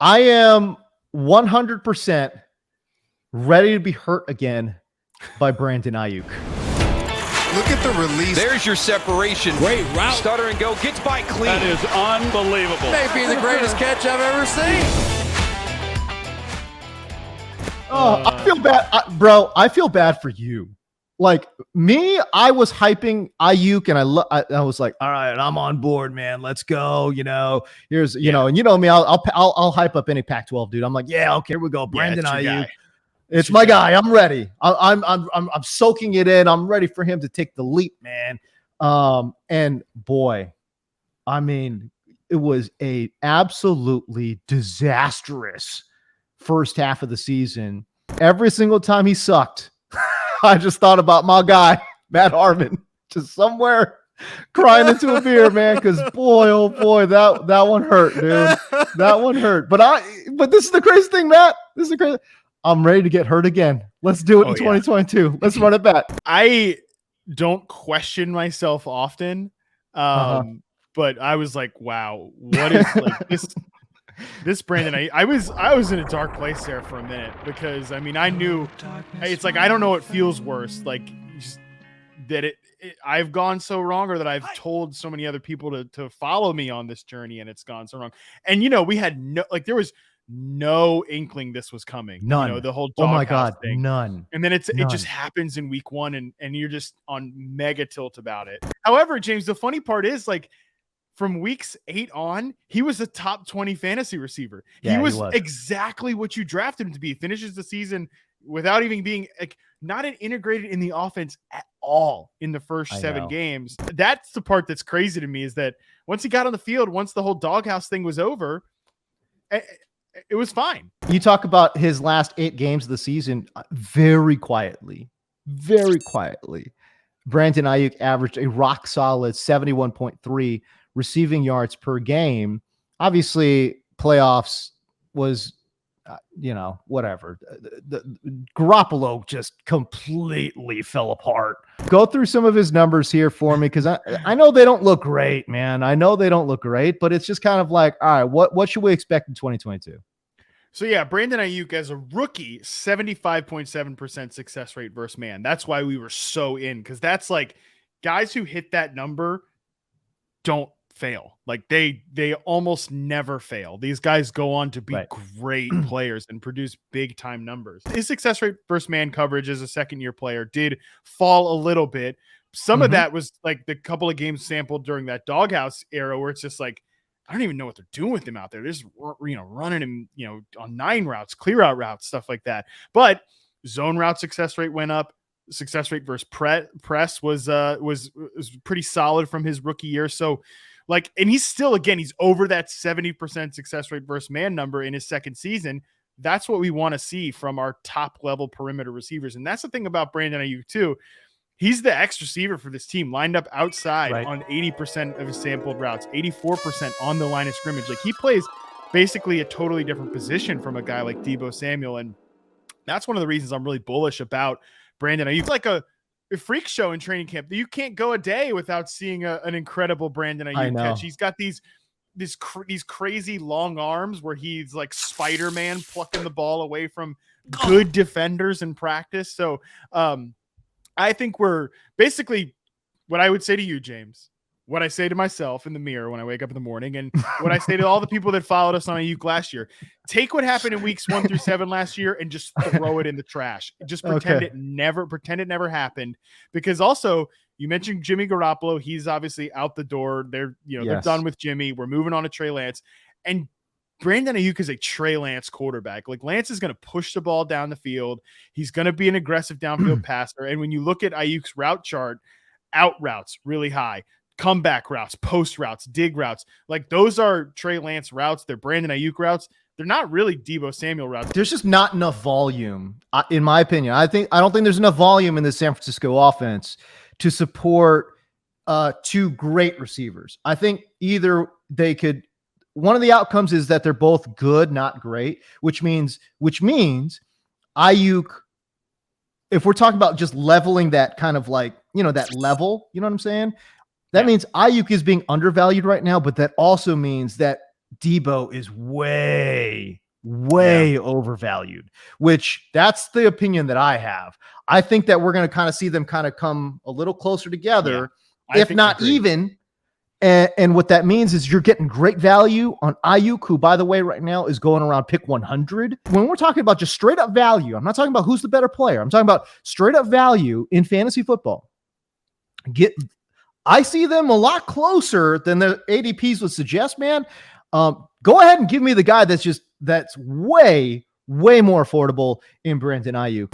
I am 100% ready to be hurt again by Brandon Aiyuk. Look at the release. There's your separation. Great route. Stutter and go. Gets by clean. That is unbelievable. Maybe the greatest catch I've ever seen. I feel bad, bro. I feel bad for you. Like me, I was hyping Aiyuk, and I was like, all right, I'm on board, man. Let's go. Here's know, and you know me, I'll hype up any Pac-12 dude. I'm like, yeah, okay, here we go, Brandon Aiyuk. It's my guy. I'm ready. I'm soaking it in. I'm ready for him to take the leap, man. And boy, I mean, it was a absolutely disastrous first half of the season. Every single time he sucked, I just thought about my guy, Matt Harmon, just somewhere crying into a beer, man. Because boy, oh boy, that one hurt, dude. That one hurt. But this is the crazy thing, Matt. This is the crazy. I'm ready to get hurt again. Let's do it in 2022. Let's run it back. I don't question myself often, but I was like, wow, what is like this Brandon? I was in a dark place there for a minute because I mean I knew it's like I don't know what feels worse, like just that I've gone so wrong, or that I've told so many other people to follow me on this journey and it's gone so wrong. And we had there was no inkling this was coming. None. The whole oh my god thing. None. And then it just happens in week 1 and you're just on mega tilt about it. However, James, the funny part is like from weeks 8 on, he was a top 20 fantasy receiver. Yeah, he was exactly what you drafted him to be. Finishes the season without even being like not integrated in the offense at all in the first 7 games. That's the part that's crazy to me, is that once he got on the field, once the whole doghouse thing was over, it was fine. You talk about his last 8 games of the season, very quietly, Brandon Aiyuk averaged a rock solid 71.3 receiving yards per game. Obviously, playoffs was, whatever. The Garoppolo just completely fell apart. Go through some of his numbers here for me, because I know they don't look great, man. I know they don't look great, but it's just kind of like, all right, what should we expect in 2022? So yeah, Brandon Aiyuk as a rookie, 75.7% success rate versus man. That's why we were so in, because that's like guys who hit that number don't fail. Like they almost never fail. These guys go on to be great players and produce big time numbers. His success rate versus man coverage as a second-year player did fall a little bit. Some of that was like the couple of games sampled during that doghouse era where it's just like, I don't even know what they're doing with him out there. They're just, running him, on 9 routes, clear out routes, stuff like that. But zone route success rate went up. Success rate versus press was pretty solid from his rookie year. So and he's still, again, he's over that 70% success rate versus man number in his second season. That's what we want to see from our top level perimeter receivers. And that's the thing about Brandon Aiyuk too. He's the X receiver for this team, lined up outside on 80% of his sampled routes, 84% on the line of scrimmage. Like he plays basically a totally different position from a guy like Deebo Samuel. And that's one of the reasons I'm really bullish about Brandon Aiyuk. It's like a freak show in training camp. You can't go a day without seeing an incredible Brandon Aiyuk catch. He's got these crazy long arms where he's like Spider-Man plucking the ball away from good defenders in practice. So, I think we're basically what I would say to you, James, what I say to myself in the mirror when I wake up in the morning, and what I say to all the people that followed us on Aiyuk last year. Take what happened in weeks 1 through 7 last year and just throw it in the trash. Just pretend it never happened. Because also, you mentioned Jimmy Garoppolo. He's obviously out the door. They're done with Jimmy. We're moving on to Trey Lance. And Brandon Aiyuk is a Trey Lance quarterback. Like Lance is going to push the ball down the field. He's going to be an aggressive downfield passer. And when you look at Aiyuk's route chart, out routes really high, comeback routes, post routes, dig routes, like those are Trey Lance routes. They're Brandon Aiyuk routes. They're not really Deebo Samuel routes. There's just not enough volume, in my opinion. I don't think there's enough volume in the San Francisco offense to support 2 great receivers. I think either they could. One of the outcomes is that they're both good, not great, which means Aiyuk, if we're talking about just leveling that kind of like, that level, you know what I'm saying? That means Aiyuk is being undervalued right now, but that also means that Deebo is way way overvalued, which that's the opinion that I have. I think that we're going to kind of see them kind of come a little closer together, if not even. And what that means is you're getting great value on Aiyuk, who, by the way, right now is going around pick 100. When we're talking about just straight up value, I'm not talking about who's the better player. I'm talking about straight up value in fantasy football. I see them a lot closer than the ADPs would suggest, man. Go ahead and give me the guy that's way more affordable in Brandon Aiyuk.